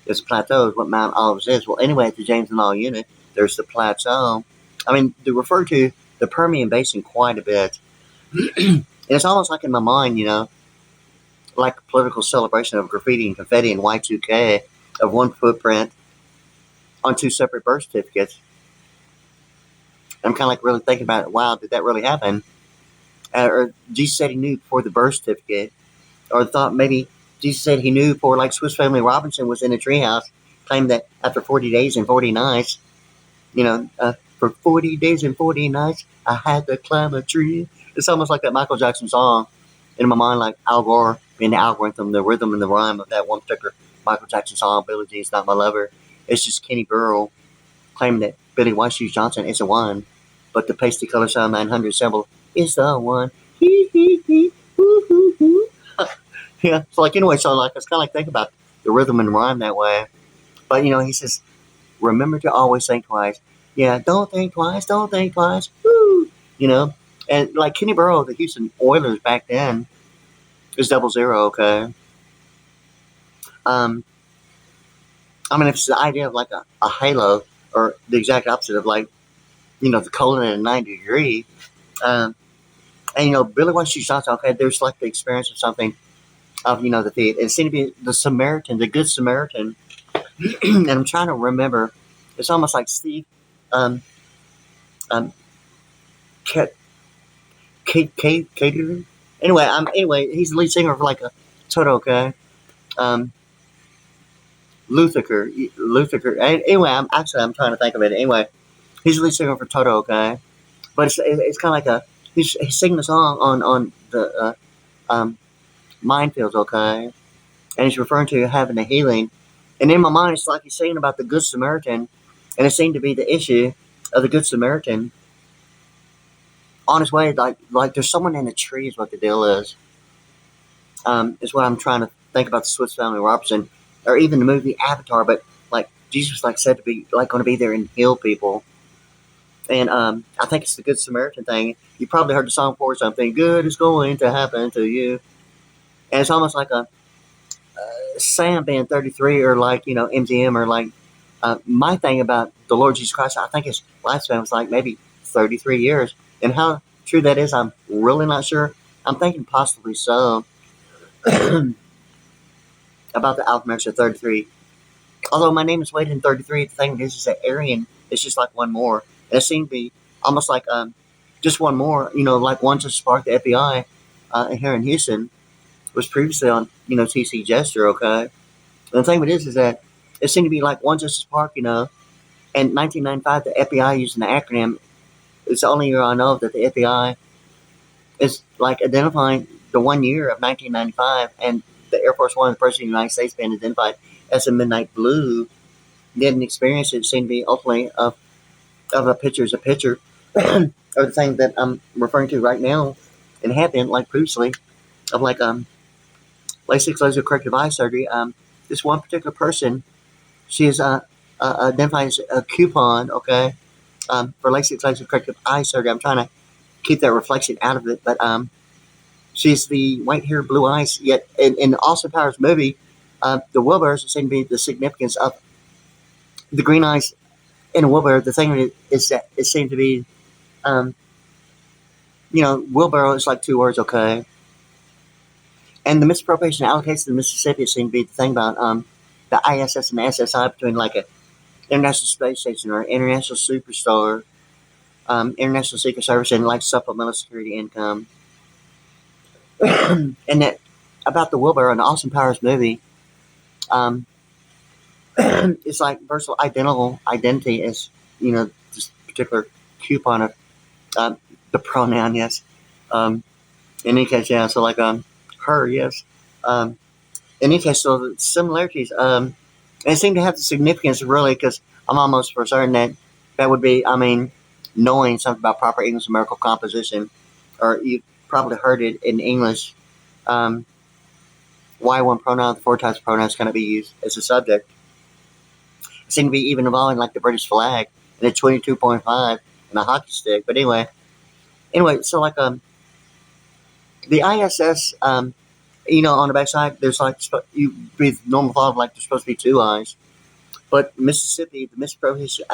there's a plateau is what Mount Olives is. Well, anyway, at the James and Law unit, there's the plateau. I mean, they refer to the Permian Basin quite a bit. And it's almost like in my mind, like a political celebration of graffiti and confetti and Y2K of one footprint on two separate birth certificates. I'm kind of like really thinking about it. Wow, did that really happen? Or Jesus said he knew before the birth certificate, or thought maybe Jesus said he knew before, like Swiss Family Robinson was in a treehouse, claimed that after 40 days and 40 nights, for 40 days and 40 nights, I had to climb a tree. It's almost like that Michael Jackson song in my mind, like Al Gore being the algorithm, the rhythm, and the rhyme of that one particular Michael Jackson song, Billie Jean's Not My Lover. It's just Kenny Burrell claiming that Billy White Shoes Johnson is the one, but the pasty color sound 900 symbol is the one. Hee hee hee, hoo hoo hoo. Yeah, so like anyway, so like it's kind of like think about the rhythm and rhyme that way. But he says, remember to always think twice. Yeah, don't think twice, don't think twice. Woo, and like Kenny Burrow, the Houston Oilers back then is 00. Okay, um, I mean if it's the idea of like a halo or the exact opposite of like the colon at a 90 degree. Um, and Billy White Shoes Johnson. Okay, there's like the experience of something of the thief. It seemed to be the Samaritan, the Good Samaritan. And I'm trying to remember. It's almost like Steve, um, um, Kate. Anyway, he's the lead singer for like a Toto. Okay, um, Luther. Anyway, I'm trying to think of it. Anyway, he's the lead singer for Toto. Okay, but it's kind of like he's singing a song on the minefields. Okay, and he's referring to having a healing. And in my mind, it's like he's saying about the Good Samaritan, and it seemed to be the issue of the Good Samaritan on his way. Like there's someone in a tree is what the deal is. Is what I'm trying to think about the Swiss Family Robinson, or even the movie Avatar. But like Jesus was like said to be like going to be there and heal people. And I think it's the Good Samaritan thing. You probably heard the song before, something good is going to happen to you. And it's almost like a Sam being 33 or like, MGM or like my thing about the Lord Jesus Christ, I think his lifespan was like maybe 33 years. And how true that is, I'm really not sure. I'm thinking possibly so about the Alpha Mercury 33. Although my name is Wade in 33, the thing is that Aryan is just like one more. And it seemed to be almost like just one more, like one to spark the FBI here in Houston was previously on, TC Jester, okay? And the thing of it is that it seemed to be like one just spark, and 1995, the FBI using the acronym, it's the only year I know of that the FBI is like identifying the 1 year of 1995 and the Air Force One, the President of the United States, being identified as a midnight blue. Didn't experience it seemed to be ultimately of a picture is a picture, or the thing that I'm referring to right now, and have been like previously, of like LASIK laser corrective eye surgery. This one particular person, she is identified as a coupon, okay, for LASIK laser corrective eye surgery. I'm trying to keep that reflection out of it, but she's the white hair, blue eyes. Yet in the Austin Powers movie, the Wilbur's seem to be the significance of the green eyes in a wheelbarrow, the thing is that it seemed to be, um, wheelbarrow is like two words, okay? And the misappropriation allocation of Mississippi seemed to be the thing about the ISS and the SSI between like a International Space Station or International Superstar, International Secret Service, and like supplemental security income. And that about the wheelbarrow in the Austin Powers movie, um, it's like versatile identical identity is, this particular coupon of um, the pronoun, yes. Um, in any case, yeah, so like her, yes. Um, in any case, so the similarities, they seem to have the significance really because I'm almost for certain that that would be, I mean, knowing something about proper English numerical composition, or you probably heard it in English. Um, why one pronoun, the four types of pronouns cannot be used as a subject. It seemed to be even involving like the British flag and a 22.5 and a hockey stick. But anyway, so like the ISS, on the backside, there's like you breathe normal thought of like there's supposed to be two eyes, but Mississippi, the misappropriation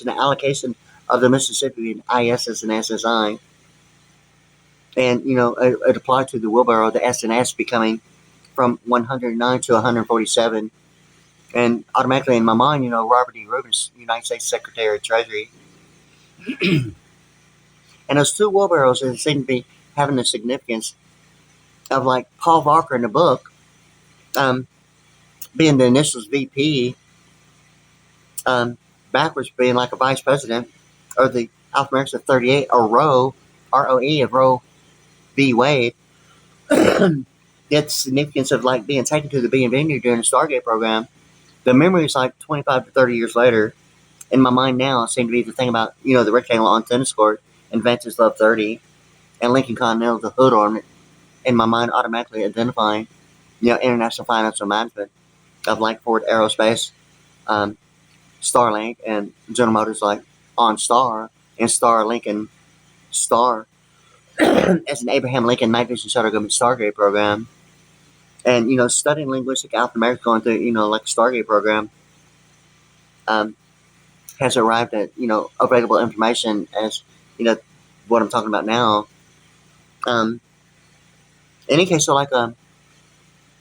and allocation of the Mississippi ISS and SSI, and it applied to the wheelbarrow, the SNS becoming from 109 to 147, and automatically in my mind, Robert E. Rubin's United States Secretary of Treasury, and those two wheelbarrows that seem to be having the significance of like Paul Walker in the book, um, being the initials VP, um, backwards being like a vice president, or the alphanumerics of 38, or Roe, ROE of Roe v. Wade. The significance of like being taken to the B and Vineyard during the Stargate program. The memory is like 25 to 30 years later. In my mind now, it seemed to be the thing about, the rectangle on tennis court and Vance's Love 30 and Lincoln Continental, the hood ornament, in my mind automatically identifying, international financial management of like Ford Aerospace, um, Starlink, and General Motors like OnStar and Star Lincoln Star as an Abraham Lincoln night vision shuttle government Stargate program. And, studying linguistic alphanumerics going through, like Stargate program, um, has arrived at, available information as, what I'm talking about now. Um, in any case, so like,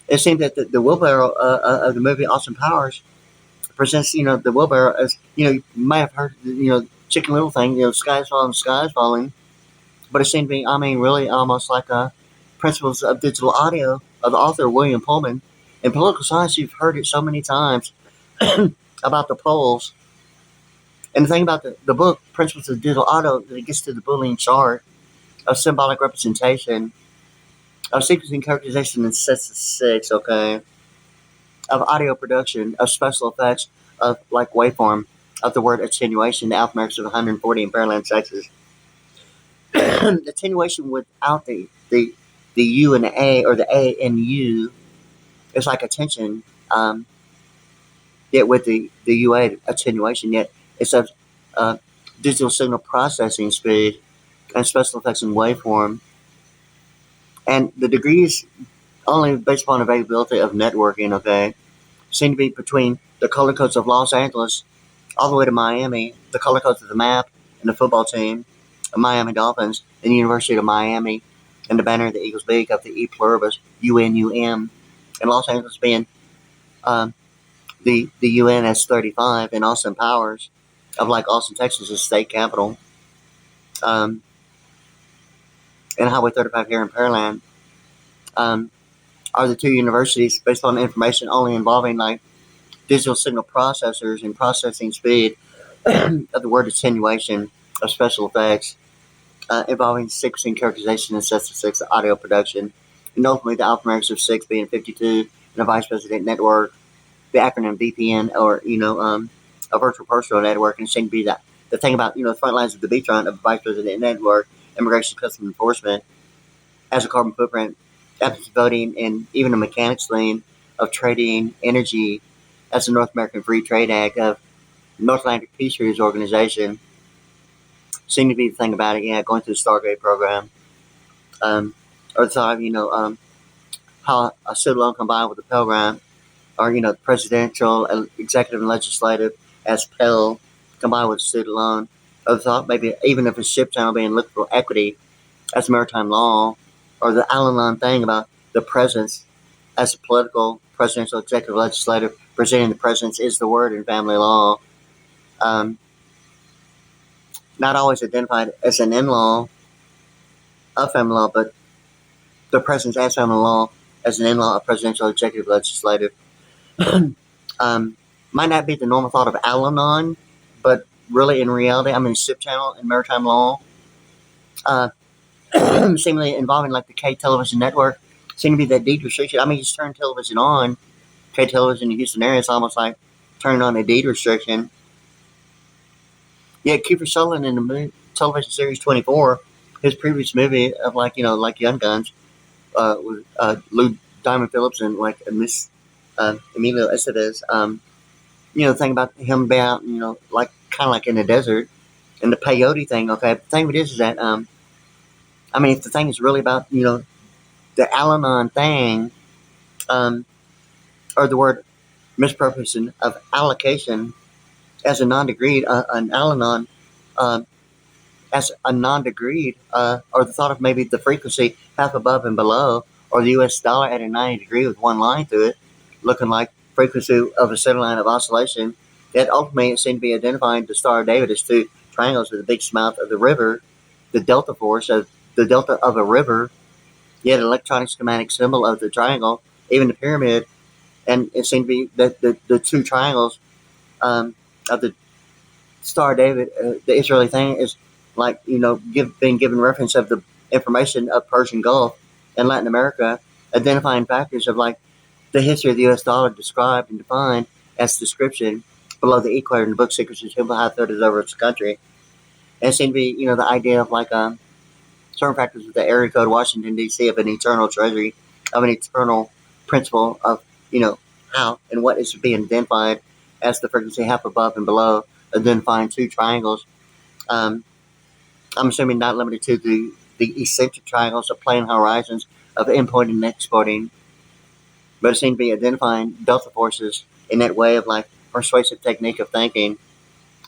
it seems that the wheelbarrow of the movie Austin Powers presents, the wheelbarrow as, you might have heard, Chicken Little thing, sky's falling. But it seemed to be, I mean, really almost like principles of digital audio of the author William Pullman. In political science, you've heard it so many times about the polls. And the thing about the book, Principles of Digital Audio, that it gets to the Boolean chart of symbolic representation, of sequencing characterization in sets of six, okay, of audio production, of special effects, of like waveform, of the word attenuation, the alphanumerics of 140 in parallel sexes. Attenuation without the U and the A, or the A and U, is like attention. Yet with the UA attenuation, yet it's a digital signal processing speed and special effects in waveform. And the degrees only based upon availability of networking, okay, seem to be between the color codes of Los Angeles all the way to Miami, the color codes of the map and the football team, the Miami Dolphins, and the University of Miami, and the banner of the Eagles Beak of the E pluribus, UNUM, and Los Angeles being the UNS 35, and Austin Powers of like Austin, Texas, is state capital, um, and Highway 35 here in Pearland, are the two universities based on information only involving like digital signal processors and processing speed of the word attenuation of special effects, involving sequencing characterization and sets of six audio production, and ultimately the alphanumerics of 6 being 52, and a vice president network, the acronym VPN, or a virtual personal network, and it seemed to be that the thing about the front lines of the Beatron of the vice president network, immigration, customs enforcement, as a carbon footprint, absentee voting, and even a mechanics lane of trading energy as the North American Free Trade Act of North Atlantic Peace Treaties Organization seemed to be the thing about it. Yeah, going through the Stargate program, or the thought of how a pseudo loan combined with the program, or the presidential, executive, and legislative, as pale, combined with student loan. Or the thought maybe even if a ship channel being looked for equity as maritime law, or the Allen thing about the presence as a political, presidential, executive, legislative, presenting the presence is the word in family law. Um, Not always identified as an in-law of family law, but the presence as family law as an in-law of presidential, executive, legislative. um, might not be the normal thought of Al-Anon, but really in reality, I mean, ship channel in maritime law, uh, seemingly involving like the K television network, seem to be that deed restriction. I mean, you just turn television on, K television in the Houston area, it's almost like turning on a deed restriction. Yet Kiefer Sutherland in the television series 24, his previous movie of like Young Guns, with Lou Diamond Phillips and like Miss Emilio Estevez. The thing about him being out, like kind of like in the desert, and the peyote thing. Okay, the thing of it is that I mean, if the thing is really about the Al-Anon thing, um, or the word mispurposing of allocation as a non-degreed, an Al-Anon as a non-degreed, or the thought of maybe the frequency half above and below, or the U.S. dollar at a 90 degree with one line through it, looking like frequency of a center line of oscillation, that ultimately it seemed to be identifying the Star of David as two triangles with the big mouth of the river, the delta force of the delta of a river, yet electronic schematic symbol of the triangle, even the pyramid, and it seemed to be that the two triangles of the Star David, the Israeli thing is like being given reference of the information of Persian Gulf and Latin America, identifying factors of like the history of the U.S. dollar described and defined as description below the equator in the book Secrets of Temple High Third is over its country. And it seemed to be the idea of like certain factors of the area code Washington D.C. of an eternal treasury, of an eternal principle of how and what is being identified as the frequency half above and below, identifying two triangles. Um, I'm assuming not limited to the eccentric triangles of plane horizons of importing and exporting, but it seemed to be identifying delta forces in that way of like persuasive technique of thinking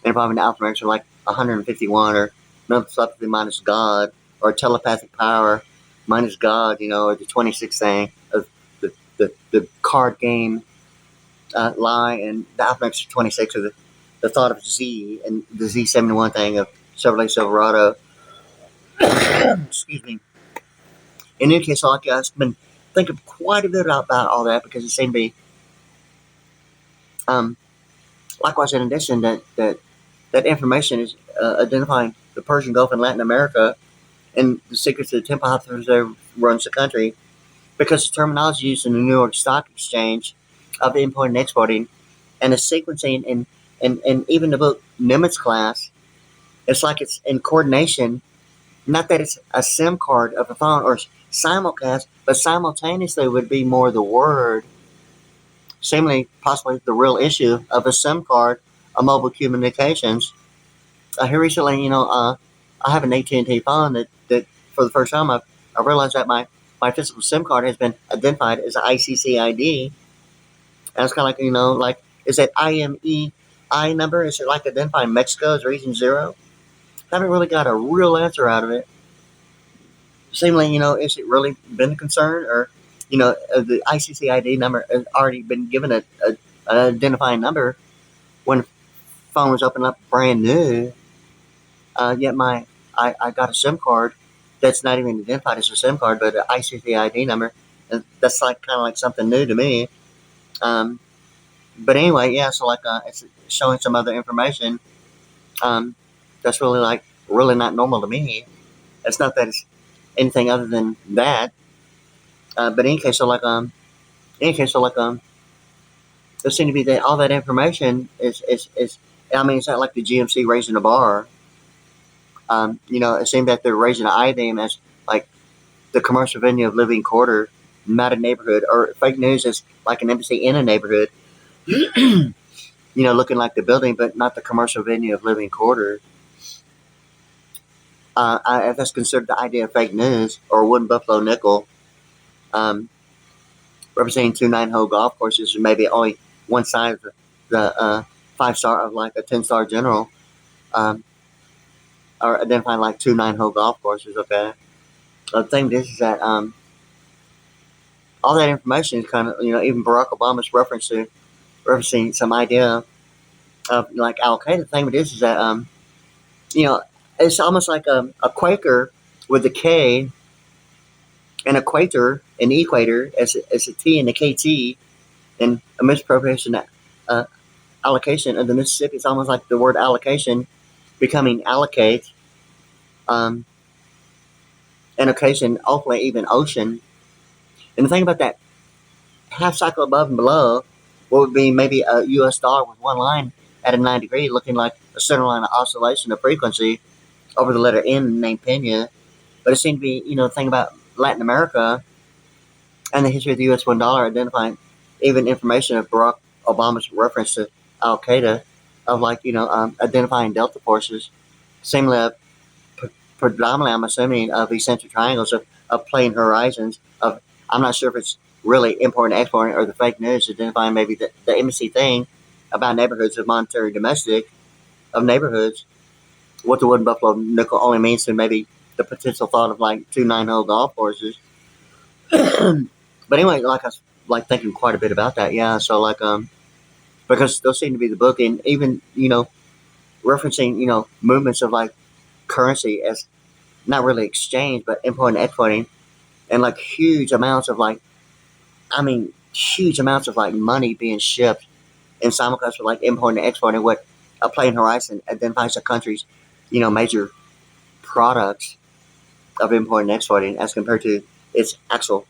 involving the alphanumerics like 151 or non-telepathy minus God or telepathic power minus God, or the 26th thing of the card game lie and the alphanumerics 26 or the thought of Z and the Z71 thing of Chevrolet Silverado. Excuse me. In any case, like I've been thinking quite a bit about all that because it seemed to be, likewise, in addition, that information is identifying the Persian Gulf and Latin America and the secrets of the temple house that runs the country because the terminology used in the New York Stock Exchange of importing and exporting and the sequencing and even the book Nimitz Class, it's like it's in coordination. Not that it's a SIM card of a phone or simulcast, but simultaneously would be more the word, seemingly possibly the real issue of a SIM card of mobile communications. Here recently, I have an AT&T phone that for the first time I realized that my physical SIM card has been identified as an ICC ID. And it's kind of like, like, is that IMEI number? Is it like identifying Mexico as region 0? I haven't really got a real answer out of it. Seemingly, is it really been a concern or, the ICC ID number has already been given an identifying number when the phone was opened up brand new. Yet I got a SIM card that's not even identified as a SIM card, but an ICC ID number. And that's like kind of like something new to me. But anyway, yeah. So like it's showing some other information that's really not normal to me. It's not that it's anything other than that. But in any case, there seems to be that all that information is. I mean, it's not like the GMC raising the bar. It seems that they're raising the I-beam as like the commercial venue of living quarter, not a neighborhood, or fake news is like an embassy in a neighborhood. Looking like the building, but not the commercial venue of living quarter. That's considered the idea of fake news or wooden buffalo nickel, representing two 9-hole golf courses, and maybe only one side of the 5-star of like a 10-star general, um, or identifying like 2 9-hole golf courses. Okay, the thing is that all that information is kind of, even Barack Obama's referencing some idea of like Al Qaeda. The thing with this is that you know it's almost like a Quaker with a K, an equator, an equator as a T and a KT, and a misappropriation uh, allocation of the Mississippi. It's almost like the word allocation becoming allocate, um, and occasion, hopefully even ocean. And the thing about that half cycle above and below, what would be maybe a US dollar with one line at a 9 degree, looking like a center line of oscillation of frequency over the letter N named Pena. But it seemed to be, the thing about Latin America and the history of the US $1, identifying even information of Barack Obama's reference to Al Qaeda, of like, identifying Delta forces, similarly, predominantly, I'm assuming, of eccentric triangles of plane horizons. Of I'm not sure if it's really importing, exporting, or the fake news identifying maybe the embassy thing about neighborhoods of monetary domestic of neighborhoods. What the wooden buffalo nickel only means to maybe the potential thought of like 2 9-hole golf courses. But anyway, like I was like thinking quite a bit about that. Yeah, so like because those seem to be the book, and even referencing movements of like currency as not really exchange but importing and exporting, and like huge amounts of like huge amounts of like money being shipped in simulcast with like importing and exporting, what a plane horizon identifies a country's major products of importing and exporting as compared to its actual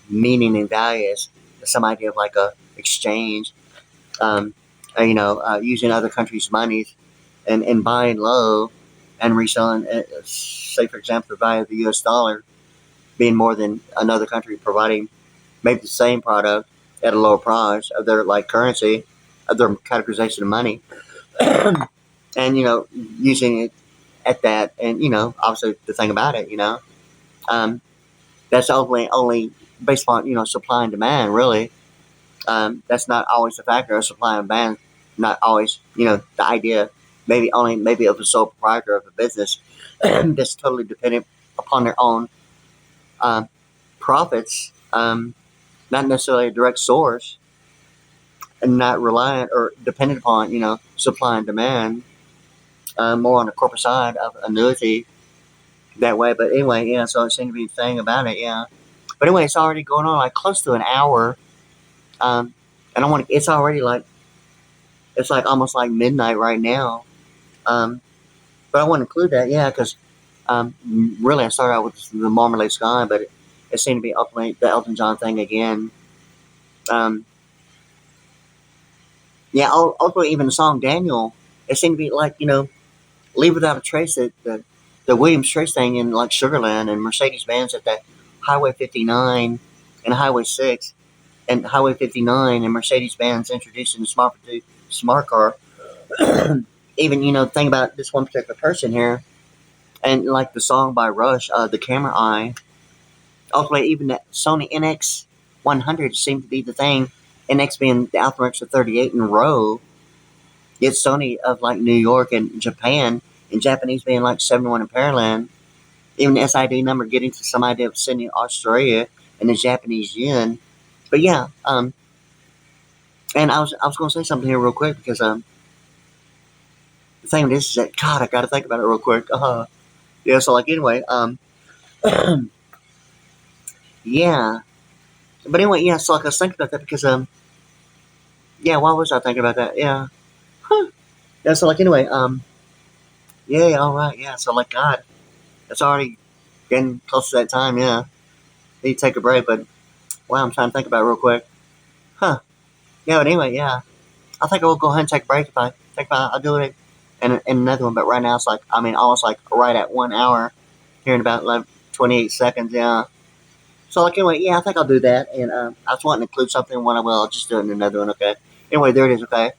meaning and value as some idea of like a exchange, using other countries' monies and buying low and reselling, say for example, the value of the US dollar being more than another country providing maybe the same product at a lower price of their like currency, of their categorization of money, and using it at that, and obviously the thing about it, um, that's only based on supply and demand really. That's not always the factor of supply and demand. Not always the idea. Maybe of the sole proprietor of a business that's totally dependent upon their own uh, profits, not necessarily a direct source, and not reliant or dependent upon supply and demand. More on the corporate side of annuity that way. But anyway, yeah. So it seemed to be a thing about it, yeah. But anyway, it's already going on like close to an hour. And I want to. It's already like it's like almost like midnight right now. Um, but I want to include that, yeah, because really I started out with the Marmalade Sky, but it seemed to be ultimately the Elton John thing again. Um, yeah, ultimately even the song Daniel, it seemed to be like Leave Without a Trace, the Williams Trace thing in like Sugarland and Mercedes Benz at that Highway 59 and Highway 6 and Highway 59 and Mercedes Benz introducing the smart car. Even the thing about this one particular person here, and like the song by Rush, the Camera Eye. Ultimately, even that Sony NX 100 seemed to be the thing. NX being the Alpha of 38 in row. Yet Sony of like New York and Japan, and Japanese being like 71 in Pearland. Even the SID number getting to some idea of Sydney, Australia, and the Japanese yen. But yeah, and I was going to say something here real quick because the thing is that God, I got to think about it real quick. Yeah, so like anyway, yeah, but anyway, yeah. So like I was thinking about that because yeah, why was I thinking about that? Yeah, huh. Yeah. So like anyway, yeah, all right, yeah. So like God, it's already getting close to that time. Yeah, need to take a break, but wow, I'm trying to think about it real quick. Huh. Yeah, but anyway, yeah. I think I will go ahead and take a break. If I think about it, I'll do it in another one. But right now, it's like, almost like right at 1 hour here in about like 28 seconds. Yeah. So, like, anyway, yeah, I think I'll do that. And I just want to include something in one. I will. I'll just do it in another one, okay? Anyway, there it is, okay?